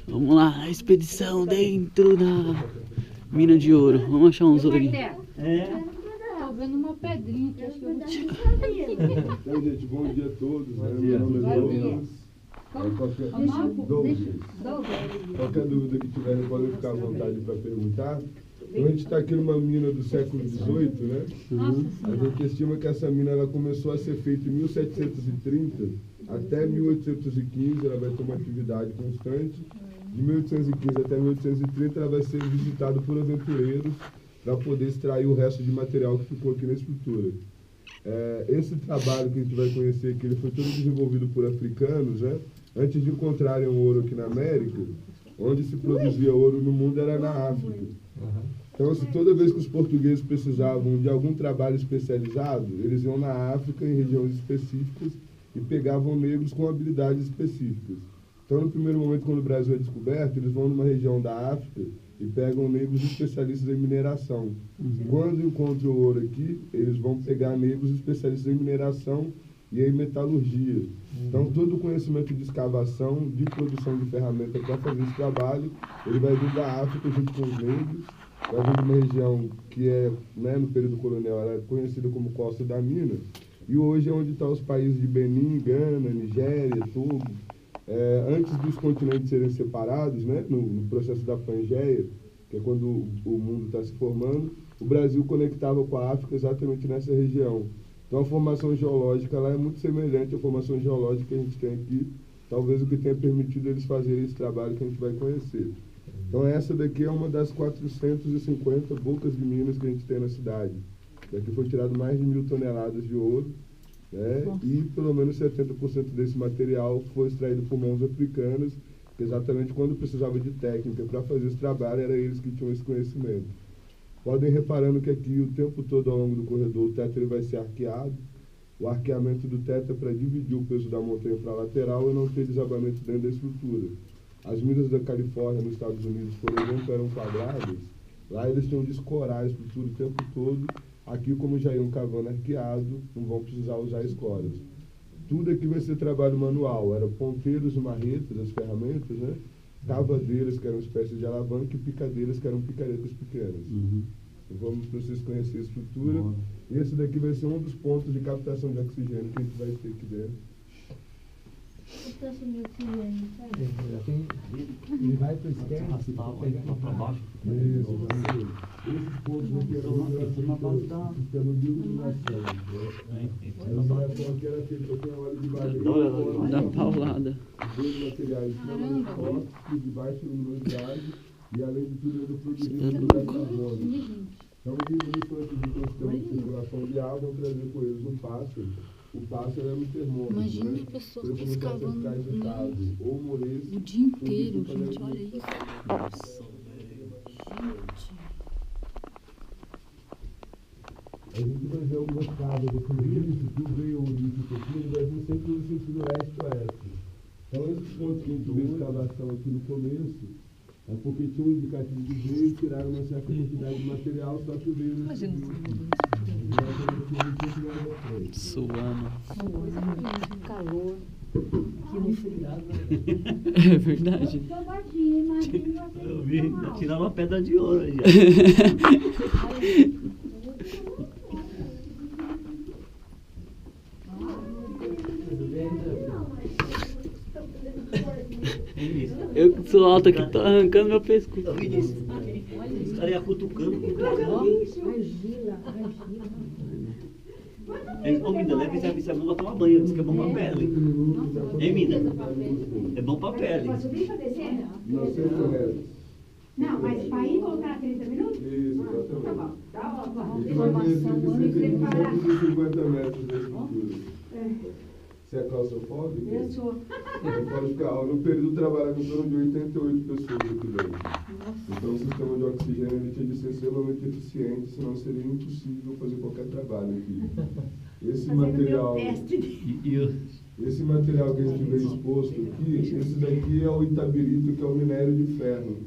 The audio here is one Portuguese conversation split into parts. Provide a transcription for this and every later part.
Vamos lá, expedição dentro da mina de ouro. Vamos achar uns ourinhos. Tô vendo uma pedrinha aqui, acho que eu vou tirar. Então, gente, bom dia a todos. Meu nome é Douglas. Qualquer dúvida que tiverem, podem ficar à vontade para perguntar. Então, a gente está aqui numa mina do século XVIII, né? A gente estima que essa mina ela começou a ser feita em 1730 até 1815. Ela vai ter uma atividade constante. De 1815 até 1830, ela vai ser visitada por aventureiros para poder extrair o resto de material que ficou aqui na estrutura. Esse trabalho que a gente vai conhecer aqui, ele foi todo desenvolvido por africanos, né? Antes de encontrarem o ouro aqui na América, onde se produzia ouro no mundo era na África. Então, toda vez que os portugueses precisavam de algum trabalho especializado, eles iam na África, em regiões específicas, e pegavam negros com habilidades específicas. Então, no primeiro momento, quando o Brasil é descoberto, eles vão numa região da África e pegam negros especialistas em mineração. Quando encontram o ouro aqui, eles vão pegar negros especialistas em mineração e em metalurgia. Então, todo o conhecimento de escavação, de produção de ferramenta para fazer esse trabalho, ele vai vir da África junto com os negros, vai vir de uma região que no período colonial, ela é conhecida como Costa da Mina, e hoje é onde estão os países de Benin, Gana, Nigéria, Togo. Antes dos continentes serem separados, né, no processo da Pangeia, que é quando o mundo está se formando, o Brasil conectava com a África exatamente nessa região. Então a formação geológica lá é muito semelhante à formação geológica que a gente tem aqui, talvez o que tenha permitido eles fazerem esse trabalho que a gente vai conhecer. Então essa daqui é uma das 450 bocas de minas que a gente tem na cidade. Daqui foi tirado mais de 1.000 toneladas de ouro, e pelo menos 70% desse material foi extraído por mãos africanas, que exatamente quando precisava de técnica para fazer esse trabalho, era eles que tinham esse conhecimento. Podem ir reparando que aqui o tempo todo ao longo do corredor o teto ele vai ser arqueado. O arqueamento do teto é para dividir o peso da montanha para a lateral e não ter desabamento dentro da estrutura. As minas da Califórnia, nos Estados Unidos, por exemplo, eram quadradas. Lá eles tinham de escorar a estrutura o tempo todo. Aqui, como já iam cavando arqueado, não vão precisar usar escoras. Tudo aqui vai ser trabalho manual. Eram ponteiros e marretas, as ferramentas, né? Cavadeiras, que eram espécies de alavanca, e picadeiras, que eram picaretas pequenas. Então, vamos para vocês conhecerem a estrutura. E esse daqui vai ser um dos pontos de captação de oxigênio que a gente vai ter aqui dentro. Ele vai para o esquerdo, Arrastava para baixo. Esses pontos aqui eram do sistema de iluminação. Essa aqui era feita com óleo de barriga. Da paulada. Dois materiais extremamente fortes, de baixa luminosidade, e além de tudo, ainda produzindo carbono. Então, isso antes de ter um sistema de circulação de ar, vão trazer com eles um pássaro. O pássaro é um termômetro. Imagina né? a pessoa Ele começar a escavando ficar irritado ou molesto. o dia inteiro, gente, olha isso. Nossa, velho. A gente vai ver algumas casas do início, que veio o início aqui, ele vai vir sempre no sentido leste-oeste. Então, esses pontos que a gente vê escavação aqui no começo, é porque tinha um indicativo de veio e tiraram uma certa quantidade de material, só que veio nesse Suando. Calor. É verdade. Eu vi tirar uma pedra de ouro aí. Eu que sou alto aqui, tô arrancando meu pescoço. Eu vi isso. Os caras iam cutucando. Ô, Mina, leva esse amor pra tomar banho. Diz que é bom pra pele. Hein, Mina? É bom pra pele. Posso subir para descer? 900 metros. Não, mas para ir e voltar 30 minutos? Isso, Tá exatamente. bom. Tá bom. A gente vai ver cerca de 250 metros da estrutura. Você é claustrofóbico? Eu sou. Você pode ficar, no período trabalha com em torno de 88 pessoas aqui dentro. Então o sistema de oxigênio ele tinha de ser extremamente eficiente, senão seria impossível fazer qualquer trabalho aqui. Esse material, esse material que a gente vê exposto aqui, esse daqui é o itabirito, que é o minério de ferro.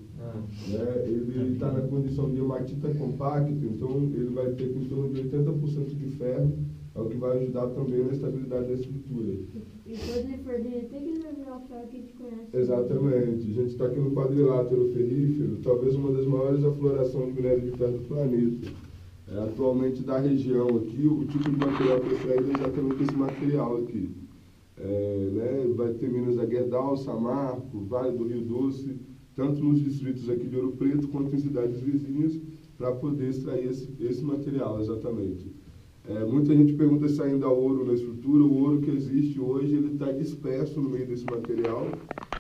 Ele está na condição de hematita compacta, então ele vai ter em torno de 80% de ferro, é o que vai ajudar também na estabilidade da estrutura. E depois ele for derreter que ele vai virar o ferro que a gente conhece. Exatamente. A gente está aqui no quadrilátero ferrífero, talvez uma das maiores aflorações de minério de ferro do planeta. Atualmente, da região aqui, o tipo de material que é extraído é exatamente esse material aqui. Vai ter minas da Gerdau, Samarco, Vale do Rio Doce, tanto nos distritos aqui de Ouro Preto quanto em cidades vizinhas, para poder extrair esse material, exatamente. Muita gente pergunta se ainda há ouro na estrutura. O ouro que existe hoje ele está disperso no meio desse material.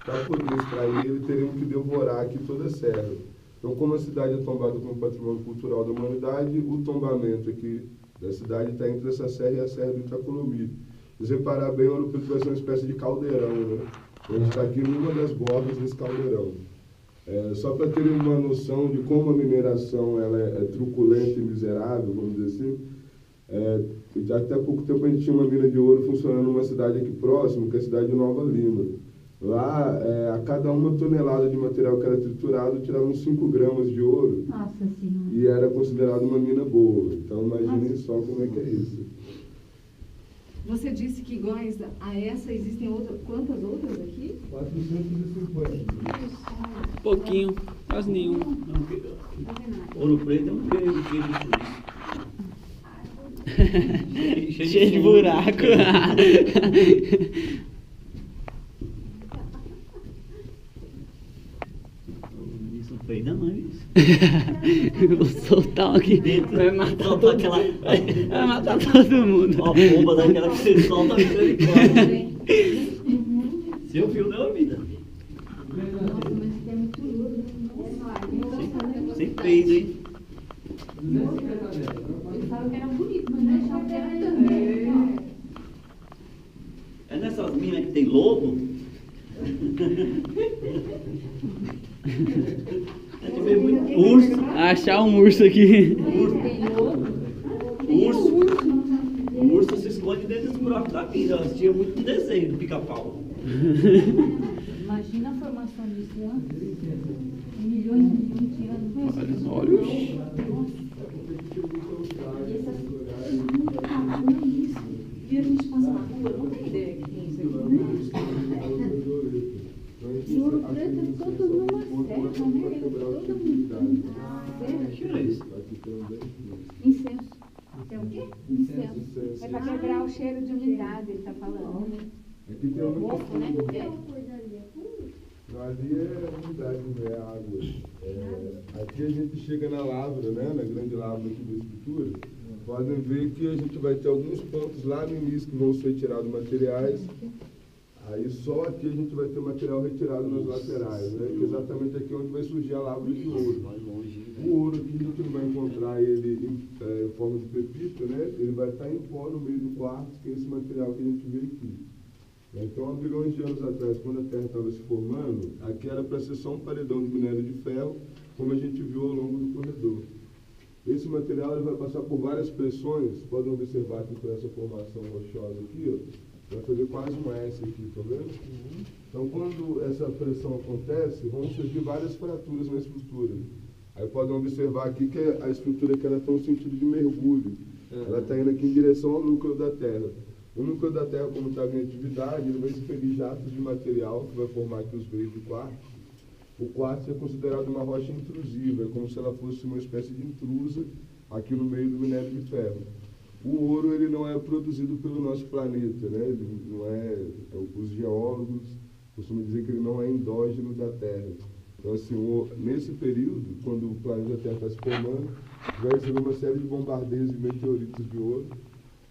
Para poder extrair ele, teremos que devorar aqui toda a serra. Então, como a cidade é tombada como patrimônio cultural da humanidade, o tombamento aqui da cidade está entre essa serra e a Serra do Itacolomi. Se você reparar bem, o Ouro Preto vai ser uma espécie de caldeirão, né? A gente está aqui numa das bordas desse caldeirão. Só para terem uma noção de como a mineração ela é truculenta e miserável, vamos dizer assim, até pouco tempo a gente tinha uma mina de ouro funcionando numa cidade aqui próxima, que é a cidade de Nova Lima. Lá, a cada 1 tonelada de material que era triturado, tiravam 5 gramas de ouro. Nossa Senhora. E era considerado uma mina boa. Então, imaginem só como é que é isso. Você disse que iguais a essa existem quantas outras aqui? 450. Pouquinho, quase nenhum. Ouro Preto é um queijo suíço. Cheio de buraco. Isso peida não, isso. Eu vou soltar um aqui. Vai matar todo mundo. Vai matar todo mundo. Uma bomba daquela que você solta, misericórdia. Seu fio deu a vida. Nossa, mas isso é muito louco. Sem peido, hein? Eles falaram que era bonito, mas não achavam que era também. É nessas minas que tem lobo? É de ver muito urso. Achar um urso aqui. O urso se esconde dentro dos buracos da vida. Eu assistia muito desenho do pica-pau. Imagina a formação disso antes. Milhões de anos. Olha. E a gente passa na rua, não tem ideia que tem isso aqui, né? E Ouro Preto é todo numa serra, né? Que é isso? Incenso. É o quê? Incenso. É para quebrar o cheiro de umidade, ele está falando. Aqui tem uma Mofo, né? Ali é umidade, não é água. Aqui a gente chega na lavra, né? Na grande lavra aqui da estrutura. Podem ver que a gente vai ter alguns pontos lá no início que vão ser tirados materiais. Aí só aqui a gente vai ter material retirado nas laterais, né? Que é exatamente aqui onde vai surgir a lavra de ouro. O ouro aqui a gente não vai encontrar ele em forma de pepita, né? Ele vai estar em pó no meio do quartzo, que é esse material que a gente vê aqui. Então, há bilhões de anos atrás, quando a Terra estava se formando, aqui era para ser só um paredão de minério de ferro, como a gente viu ao longo do corredor. Esse material ele vai passar por várias pressões, podem observar aqui por essa formação rochosa aqui, ó, vai fazer quase um S aqui, tá vendo? Então, quando essa pressão acontece, vão surgir várias fraturas na estrutura. Aí podem observar aqui que a estrutura que ela está no sentido de mergulho. Ela está indo aqui em direção ao núcleo da Terra. O núcleo da Terra, como está em atividade, ele vai expelir jatos de material que vai formar aqui os veios de quartzo. O quartzo é considerado uma rocha intrusiva, é como se ela fosse uma espécie de intrusa aqui no meio do minério de ferro. O ouro ele não é produzido pelo nosso planeta, né? Ele não os geólogos costumam dizer que ele não é endógeno da Terra. Então, assim, nesse período, quando o planeta Terra está se formando, vai receber uma série de bombardeios de meteoritos de ouro.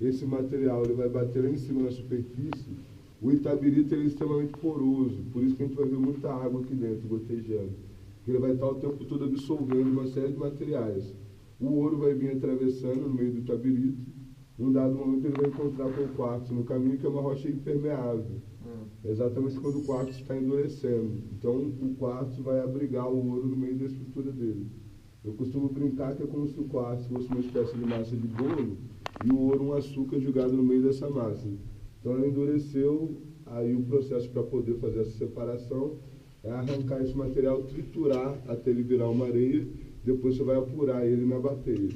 Esse material ele vai bater lá em cima na superfície. O itabirito ele é extremamente poroso, por isso que a gente vai ver muita água aqui dentro, gotejando. Ele vai estar o tempo todo absorvendo uma série de materiais. O ouro vai vir atravessando no meio do itabirito. Num dado momento ele vai encontrar com o quartzo no caminho, que é uma rocha impermeável. Exatamente quando o quartzo está endurecendo. Então o quartzo vai abrigar o ouro no meio da estrutura dele. Eu costumo brincar que é como se o quartzo fosse uma espécie de massa de bolo e o ouro um açúcar jogado no meio dessa massa. Então ela endureceu, aí o processo para poder fazer essa separação é arrancar esse material, triturar até ele virar uma areia, depois você vai apurar ele na bateia.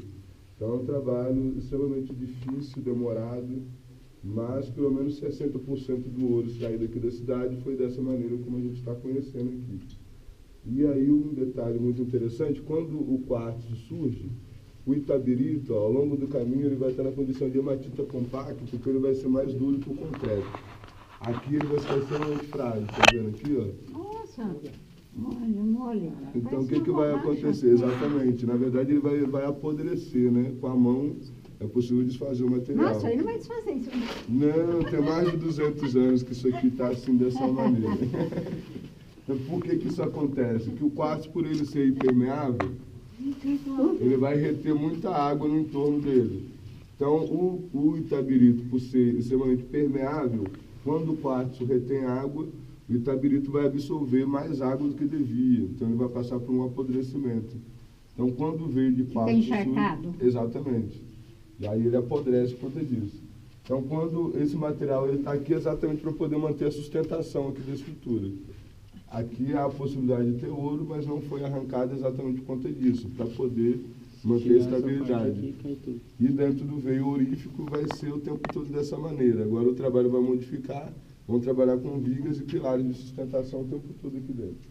Então é um trabalho extremamente difícil, demorado, mas pelo menos 60% do ouro extraído aqui da cidade foi dessa maneira como a gente está conhecendo aqui. E aí um detalhe muito interessante, quando o quartzo surge, o itabirito, ó, ao longo do caminho, ele vai estar na condição de hematita compacta, porque ele vai ser mais duro que o concreto. Aqui ele vai ficar extremamente frágil, tá vendo aqui, ó? Nossa, mole. Então o que, que vai acontecer? Exatamente, na verdade ele vai apodrecer, né? Com a mão é possível desfazer o material. Nossa, ele não vai desfazer isso. Não, tem mais de 200 anos que isso aqui está assim dessa maneira. Então, por que que isso acontece? Que o quartzo, por ele ser impermeável, ele vai reter muita água no entorno dele. Então, o itabirito, por ser extremamente permeável, quando o quartzo retém água, o itabirito vai absorver mais água do que devia. Então, ele vai passar por um apodrecimento. Então, quando veio de quartzo... Fica encharcado. Exatamente. E aí ele apodrece por conta disso. Então, quando esse material está aqui exatamente para poder manter a sustentação aqui da estrutura. Aqui há a possibilidade de ter ouro, mas não foi arrancado exatamente por conta disso, para poder manter a estabilidade. E dentro do veio ourífico vai ser o tempo todo dessa maneira. Agora o trabalho vai modificar, vão trabalhar com vigas e pilares de sustentação o tempo todo aqui dentro.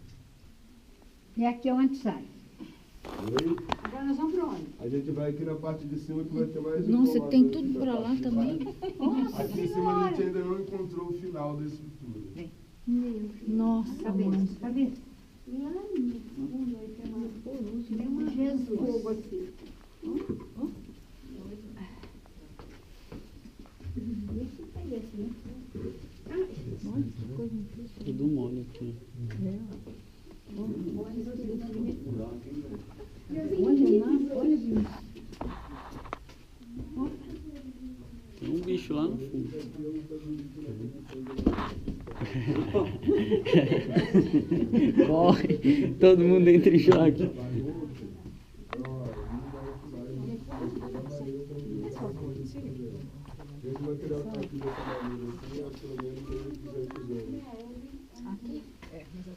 E aqui é onde sai. Oi? Agora nós vamos para onde? A gente vai aqui na parte de cima que vai ter mais Nossa, informações tem tudo da pra lá parte de também. baixo. Aqui em cima a gente ainda não encontrou o final da estrutura. Nossa, Cadê? mãe. Cadê? Tem uma Jesus. Fogo aqui. Tudo mole aqui. Tem um bicho lá no fundo. Corre, todo mundo entra em choque. Esse material está aqui dessa maneira, assim, há pelo menos 200 anos.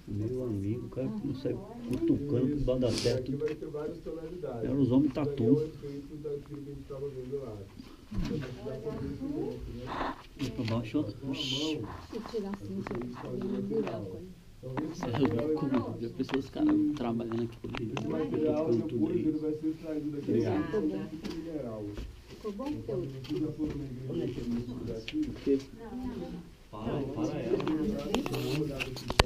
Meu amigo, o cara consegue cutucando por baixo da E terra. aqui vai ter várias tonalidades. Era os homens Isso daí tatu. É o efeito daquilo que a gente estava vendo lá. Então, a gente vai fazer isso dentro, né? E pra baixo, ó. Com a Oxi. mão, Se tirar assim, a gente faz o um material. buraco ali. Então, esse Você é material, louco, ele- mano. Já pensou os caras trabalhando aqui. esse material Tocando tudo depois aí. ele vai ser extraído daqui Obrigado. dentro do mineral. Ficou bom? Conforme vocês já foram na igreja, aqui, Para ela. dá uma olhada aqui.